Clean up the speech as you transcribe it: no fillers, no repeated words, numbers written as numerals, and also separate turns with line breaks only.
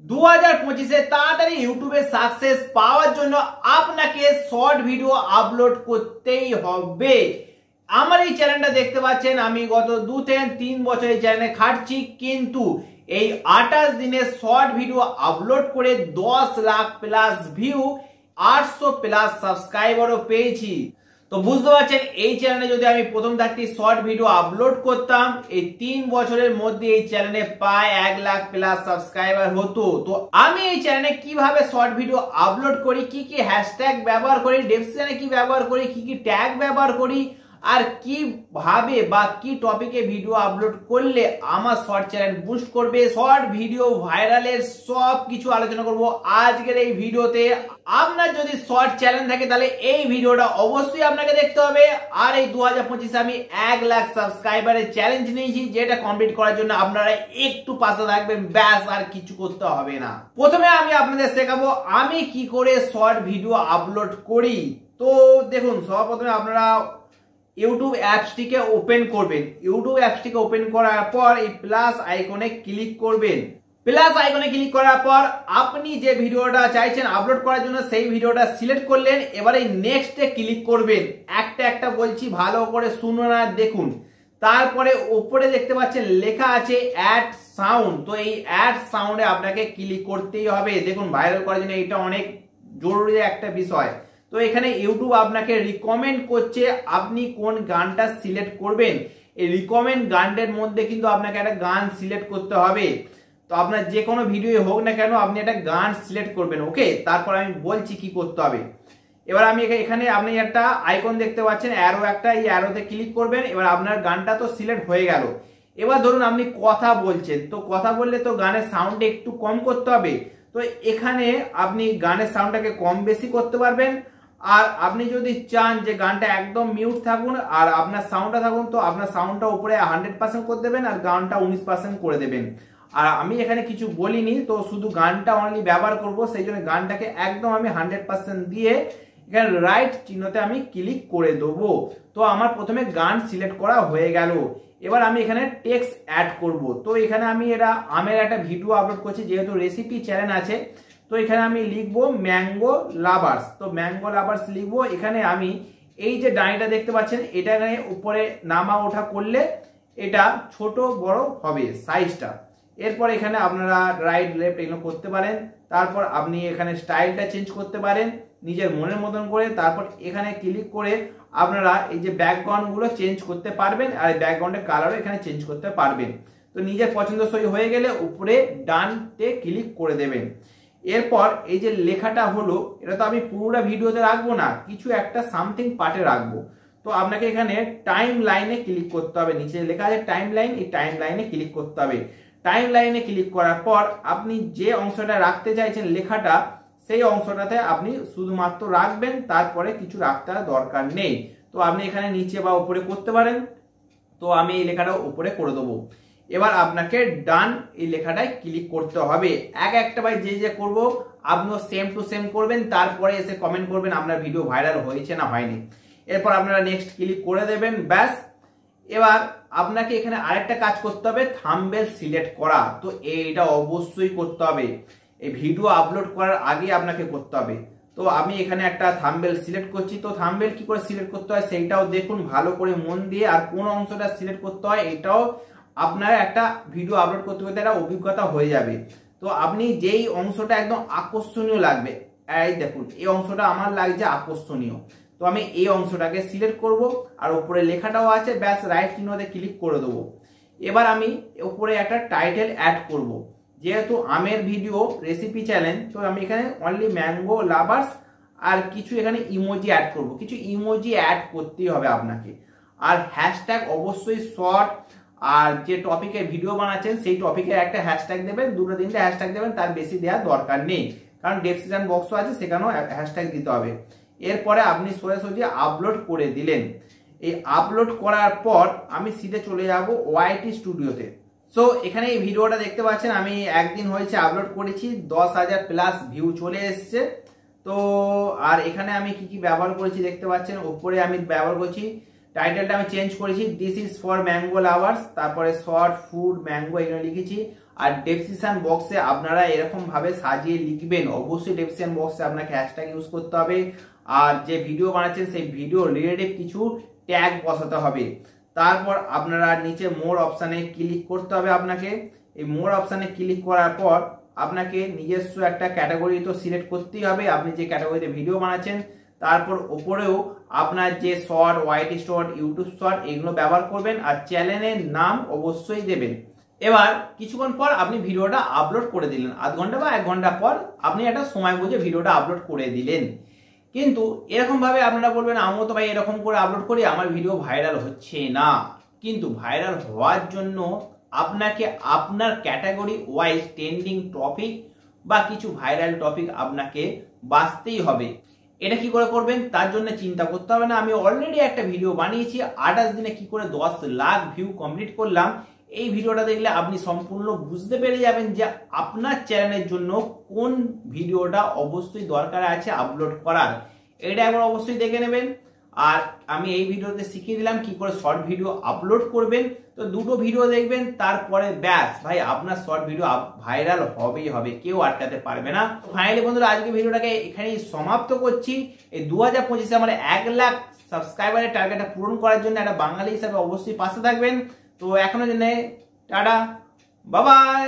2025-এ তাড়াতাড়ি ইউটিউবে সাকসেস পাওয়ার জন্য আপনাকে শর্ট ভিডিও আপলোড করতেই হবে। আমার এই চ্যানেলটা দেখতে পাচ্ছেন, আমি গত 2 থেকে 3 বছর এই চ্যানেলে খাটছি, কিন্তু এই 28 দিনে শর্ট ভিডিও আপলোড করে 10 লাখ প্লাস ভিউ, 800 প্লাস সাবস্ক্রাইবারও পেয়েছি। তো বুঝতে পারছেন, এই চ্যানেলে যদি আমি প্রথম থাকতে শর্ট ভিডিও আপলোড করতাম, এই 3 বছরের মধ্যে এই চ্যানেলে প্রায় 1 লাখ প্লাস সাবস্ক্রাইবার হতো। তো আমি এই চ্যানেলে কিভাবে শর্ট ভিডিও আপলোড করি, কি কি হ্যাশট্যাগ ব্যবহার করি, ডেসক্রিপশনে কি ব্যবহার করি, কি কি ট্যাগ ব্যবহার করি, আর কিভাবে বা কি টপিকে ভিডিও আপলোড করলে আমার শর্ট চ্যানেল বুস্ট করবে, শর্ট ভিডিও ভাইরালের সব কিছু আলোচনা করব আজকের এই ভিডিওতে। আপনার যদি শর্ট চ্যানেল থাকে তাহলে এই ভিডিওটা অবশ্যই আপনাকে দেখতে হবে। আর এই 2025-এ আমি 1 লাখ সাবস্ক্রাইবারের চ্যালেঞ্জ নিয়েছি, যেটা কমপ্লিট করার জন্য আপনারা একটু পাশে থাকবেন, ব্যাস, আর কিছু করতে হবে না। প্রথমে আমি আপনাদের শেখাবো আমি কি করে শর্ট ভিডিও আপলোড করি। তো দেখুন, সর্বপ্রথমে আপনারা ইউটিউব অ্যাপসটিকে ওপেন করবেন। ইউটিউব অ্যাপসটিকে ওপেন করার পর এই প্লাস আইকনে ক্লিক করবেন। প্লাস আইকনে ক্লিক করার পর আপনি যে ভিডিওটা চাইছেন আপলোড করার জন্য সেই ভিডিওটা সিলেক্ট করলেন। এবারে নেক্সটে ক্লিক করবেন। একটা একটা বলছি, ভালো করে শুনুন আর দেখুন। তারপরে উপরে দেখতে পাচ্ছেন লেখা আছে অ্যাড সাউন্ড। তো এই অ্যাড সাউন্ডে আপনাকে ক্লিক করতেই হবে। দেখুন, ভাইরাল করার জন্য এটা অনেক জরুরি একটা বিষয়। তো এখানে ইউটিউব আপনাকে রিকমেন্ড করছে আপনি কোন গানটা সিলেক্ট করবেন। এই রিকমেন্ড গানটার মধ্যে কিন্তু আপনাকে একটা গান সিলেক্ট করতে হবে। তো আপনার যে কোনো ভিডিও হোক না কেন, আপনি একটা গান সিলেক্ট করবেন। ওকে, তারপর আমি বলছি কি করতে হবে। এবার আমি এখানে আপনি একটা আইকন দেখতে পাচ্ছেন, অ্যারো একটা, এই অ্যারোতে ক্লিক করবেন। এবার আপনার গানটা তো সিলেক্ট হয়ে গেল। এবার ধরুন আপনি কথা বলছেন, তো কথা বললে তো গানের সাউন্ডটা একটু কম করতে হবে। তো এখানে আপনি গানের সাউন্ডটাকে কম বেশি করতে পারবেন। আর আপনি যদি চান যে গানটা একদম মিউট থাকুন আর আপনার সাউন্ডটা থাকুন, তো আপনার সাউন্ডটা উপরে 100% করে দেবেন আর গানটা 19% করে দেবেন। আর আমি এখানে কিছু বলিনি, তো শুধু গানটা অনলি ব্যবহার করব, সেই জন্য গানটাকে একদম আমি 100% দিয়ে এখানে রাইট চিহ্নতে আমি ক্লিক করে দেবো। তো আমার প্রথমে গান সিলেক্ট করা হয়ে গেল। এবার আমি এখানে টেক্সট অ্যাড করব। তো এখানে আমি আমের একটা ভিডিও আপলোড করছি, যেহেতু রেসিপি চ্যানেল আছে। তো এখানে আমি লিখবো ম্যাঙ্গো লাভার্স। তো ম্যাঙ্গো লাভার্স লিখবো। এখানে আমি এই যে ডাইনিটা দেখতে পাচ্ছেন, এটা উপরে নামা ওঠা করলে এটা ছোট বড় হবে সাইজটা। এরপর এখানে আপনারা রাইট লেফট এগুলো করতে পারেন। তারপর আপনি এখানে স্টাইলটা চেঞ্জ করতে পারেন নিজের মনের মতন করে। তারপর এখানে ক্লিক করে আপনারা এই যে ব্যাকগ্রাউন্ড গুলো চেঞ্জ করতে পারবেন, আর ব্যাকগ্রাউন্ডের কালারও এখানে চেঞ্জ করতে পারবেন। তো নিজের পছন্দসই হয়ে গেলে উপরে ডানতে ক্লিক করে দেবেন। এরপর এই যে লেখাটা হলো, এটা তো আমি পুরোটা ভিডিওতে রাখবো না, কিছু একটা সামথিং পার্টে রাখবো। তো আপনাকে এখানে টাইম লাইনে ক্লিক করতে হবে। নিচে লেখা আছে টাইম লাইন, এই টাইম লাইনে ক্লিক করতে হবে। টাইম লাইনে ক্লিক করার পর আপনি যে অংশটা রাখতে চাইছেন লেখাটা, সেই অংশটাতে আপনি শুধুমাত্র রাখবেন, তারপরে কিছু রাখতে দরকার নেই। তো আপনি এখানে নিচে বা উপরে করতে পারেন। তো আমি এই লেখাটা উপরে করে দেবো। এবার আপনাকে ডান এই লেখাটায় ক্লিক করতে হবে। একটা বাই যে করবো আপনিও সেম টু সেম করবেন। তারপরে এসে কমেন্ট করবেন আপনার ভিডিও ভাইরাল হয়েছে না হয়নি। এরপর আপনারা নেক্সট ক্লিক করে দেবেন, ব্যাস। এবার আপনাকে এখানে আরেকটা কাজ করতে হবে, থাম্বনেল সিলেক্ট করা। তো এইটা অবশ্যই করতে হবে, এই ভিডিও আপলোড করার আগে আপনাকে করতে হবে। তো আমি এখানে একটা থাম্বনেল সিলেক্ট করছি। তো থাম্বনেল কি করে সিলেক্ট করতে হয় সেইটাও দেখুন ভালো করে মন দিয়ে, আর কোন অংশটা সিলেক্ট করতে হয় এটাও আপনার একটা ভিডিও আপলোড করতে করতে একটা অভিজ্ঞতা হয়ে যাবে। তো আপনি যেই অংশটা একদম আকর্ষণীয় লাগবে, এই দেখুন এই অংশটা আমার লাগছে আকর্ষণীয়, তো আমি এই অংশটাকে সিলেক্ট করব। আর উপরে লেখাটাও আছে, ব্যাস রাইট চিহ্নতে ক্লিক করে দেবো। এবার আমি উপরে একটা টাইটেল অ্যাড করব। যেহেতু আমের ভিডিও রেসিপি চ্যানেল, তো আমি এখানে অনলি ম্যাঙ্গো লাভার্স আর কিছু এখানে ইমোজি অ্যাড করব। কিছু ইমোজি অ্যাড করতেই হবে আপনাকে। আর হ্যাশট্যাগ অবশ্যই শর্ট, আর যে টপিকে ভিডিও বানাচ্ছেন সেই টপিকের একটা হ্যাশট্যাগ দেবেন, 2-3টে হ্যাশট্যাগ দেবেন, তার বেশি দেওয়ার দরকার নেই, কারণ ডেসক্রিপশন বক্সও আছে, সেখানেও হ্যাশট্যাগ দিতে হবে। এরপরে আপনি সোজাসুজি আপলোড করে দিলেন। এই আপলোড করার পর আমি সিধে চলে যাব ওয়াইটি স্টুডিওতে। সো এখানে এই ভিডিওটা দেখতে পাচ্ছেন, আমি একদিন হয়েছে আপলোড করেছি, 10,000 প্লাস ভিউ চলে এসছে। তো আর এখানে আমি কি কি ব্যবহার করেছি দেখতে পাচ্ছেন, উপরে আমি ব্যবহার করছি টাইটেলটা আমি চেঞ্জ করেছি, this is for mango lovers, তারপরে শর্ট ফুড ম্যাঙ্গো এগুলো লিখেছি। আর ডেসক্রিপশন বক্সে আপনারা এরকম ভাবে সাজিয়ে লিখবেন, অবশ্যই ডেসক্রিপশন বক্সে আপনাকে হ্যাশট্যাগ ইউজ করতে হবে। আর যে ভিডিও বানাচ্ছেন সেই ভিডিও রিলেটেড কিছু ট্যাগ বসাতে হবে। তারপর আপনারা নিচে মোর অপশানে ক্লিক করতে হবে। আপনাকে এই মোর অপশানে ক্লিক করার পর আপনাকে নিজস্ব একটা ক্যাটাগরি তো সিলেক্ট করতেই হবে, আপনি যে ক্যাটাগরিতে ভিডিও বানাচ্ছেন। তারপর ওপরেও আপনার যে শর্ট, ওয়াইটি শর্ট, ইউটিউব শর্ট এগুলো ব্যবহার করবেন, আর চ্যানেলের নাম অবশ্যই দেবেন। এবার কিছুক্ষণ পর আপনি ভিডিওটা আপলোড করে দিলেন, আধ ঘন্টা বা 1 ঘন্টা পর আপনি একটা সময় বুঝে ভিডিওটা আপলোড করে দিলেন। কিন্তু এরকম ভাবে আপনারা বলবেন আমিও তো ভাই এরকম করে আপলোড করি, আমার ভিডিও ভাইরাল হচ্ছে না। কিন্তু ভাইরাল হওয়ার জন্য আপনাকে আপনার ক্যাটাগরি ওয়াইজ ট্রেন্ডিং টপিক বা কিছু ভাইরাল টপিক আপনাকে বাছতেই হবে। এটা কি করে করবেন তার জন্য চিন্তা করতে হবে না, আমি অলরেডি একটা ভিডিও বানিয়েছি 28 দিনে কি করে 10 লাখ ভিউ কমপ্লিট করলাম। এই ভিডিওটা দেখলে আপনি সম্পূর্ণ বুঝতে পেরে যাবেন যে আপনার চ্যানেলের জন্য কোন ভিডিওটা অবশ্যই দরকার আছে আপলোড করার। এটা একবার অবশ্যই দেখে নেবেন। আর আমি এই ভিডিওতে শিখিয়ে দিলাম কি করে শর্ট ভিডিও আপলোড করবেন। তো দুটো ভিডিও দেখবেন, তারপরে ব্যাস ভাই আপনার শর্ট ভিডিও ভাইরাল হবেই হবে, কেউ আটকাতে পারবে না। ফাইনালি বন্ধুরা আজকে ভিডিওটাকে এখানেই সমাপ্ত করছি। এই 2025-এ আমার 1 লাখ সাবস্ক্রাইবারের টার্গেটটা পূরণ করার জন্য একটা বাঙালি হিসাবে অবশ্যই পাশে থাকবেন। তো এখনো জন্য টাটা, বাই বাই।